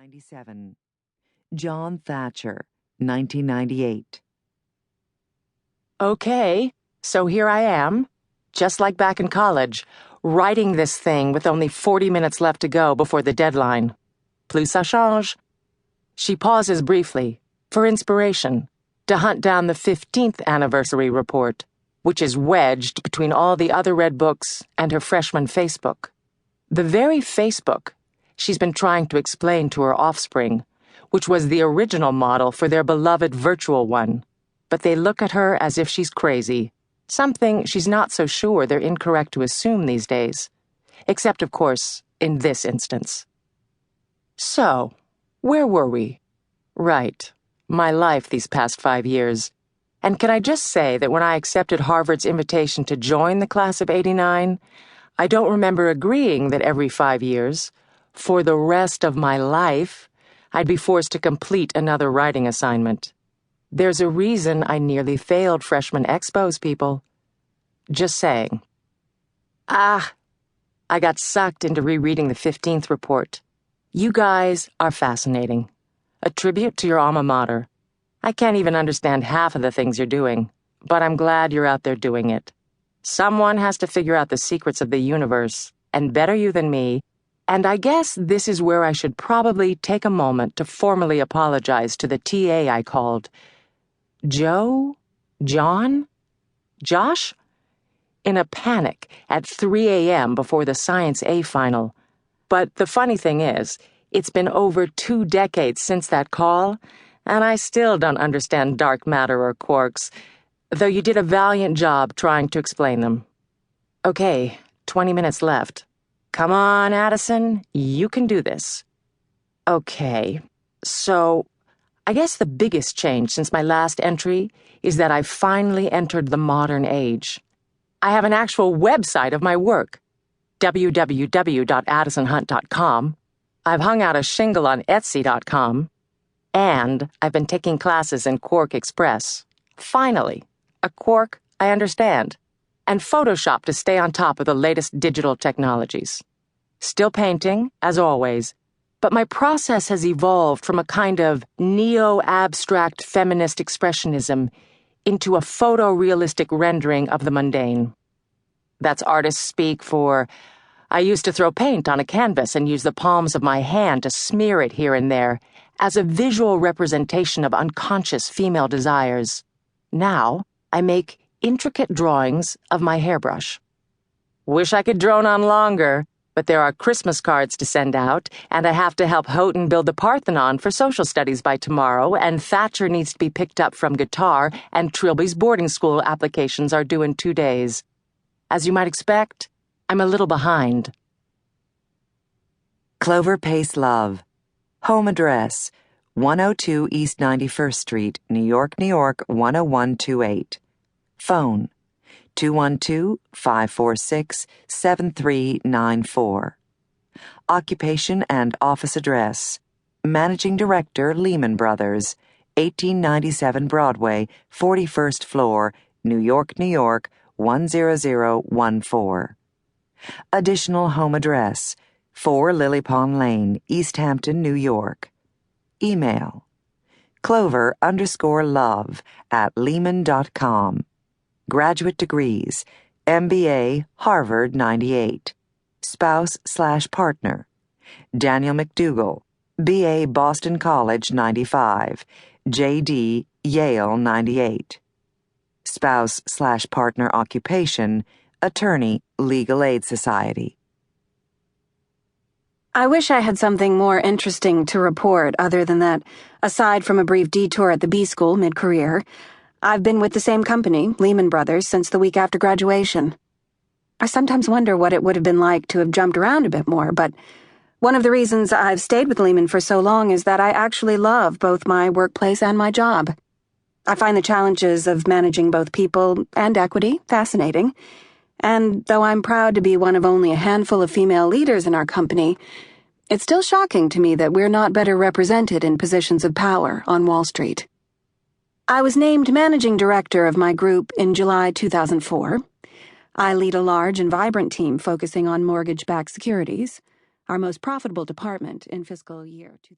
1997. John Thatcher, 1998. Okay, so here I am, just like back in college, writing this thing with only 40 minutes left to go before the deadline. Plus ça change. She pauses briefly, for inspiration, to hunt down the 15th anniversary report, which is wedged between all the other red books and her freshman Facebook. The very Facebook she's been trying to explain to her offspring, which was the original model for their beloved virtual one. But they look at her as if she's crazy, something she's not so sure they're incorrect to assume these days. Except, of course, in this instance. So, where were we? Right, my life these past 5 years. And can I just say that when I accepted Harvard's invitation to join the class of '89, I don't remember agreeing that every 5 years, for the rest of my life, I'd be forced to complete another writing assignment. There's a reason I nearly failed freshman expos, people. Just saying. I got sucked into rereading the 15th report. You guys are fascinating. A tribute to your alma mater. I can't even understand half of the things you're doing, but I'm glad you're out there doing it. Someone has to figure out the secrets of the universe, and better you than me, and I guess this is where I should probably take a moment to formally apologize to the TA I called. Joe? John? Josh? In a panic at 3 a.m. before the Science A final. But the funny thing is, it's been over 2 decades since that call, and I still don't understand dark matter or quarks, though you did a valiant job trying to explain them. Okay, 20 minutes left. Come on, Addison, you can do this. Okay, so I guess the biggest change since my last entry is that I've finally entered the modern age. I have an actual website of my work, www.addisonhunt.com. I've hung out a shingle on Etsy.com, and I've been taking classes in Quark Express. Finally, a quark I understand, and Photoshop to stay on top of the latest digital technologies. Still painting, as always, but my process has evolved from a kind of neo-abstract feminist expressionism into a photorealistic rendering of the mundane. That's artist speak for, I used to throw paint on a canvas and use the palms of my hand to smear it here and there as a visual representation of unconscious female desires. Now, I make intricate drawings of my hairbrush. Wish I could drone on longer, but there are Christmas cards to send out, and I have to help Houghton build the Parthenon for social studies by tomorrow, and Thatcher needs to be picked up from guitar, and Trilby's boarding school applications are due in 2 days. As you might expect, I'm a little behind. Clover Pace Love. Home address, 102 East 91st Street, New York, New York, 10128. Phone, 212-546-7394. Occupation and office address, Managing Director, Lehman Brothers, 1897 Broadway, 41st floor, New York, New York, 10014. Additional home address, 4 Lily Pond Lane, East Hampton, New York. Email, clover_love@lehman.com. Graduate degrees, MBA, Harvard 98. Spouse/partner, Daniel McDougall, BA, Boston College 95. JD, Yale 98. Spouse/partner occupation, attorney, Legal Aid Society. I wish I had something more interesting to report other than that, aside from a brief detour at the B school mid-career, I've been with the same company, Lehman Brothers, since the week after graduation. I sometimes wonder what it would have been like to have jumped around a bit more, but one of the reasons I've stayed with Lehman for so long is that I actually love both my workplace and my job. I find the challenges of managing both people and equity fascinating, and though I'm proud to be one of only a handful of female leaders in our company, it's still shocking to me that we're not better represented in positions of power on Wall Street. I was named managing director of my group in July 2004. I lead a large and vibrant team focusing on mortgage-backed securities, our most profitable department in fiscal year 2000.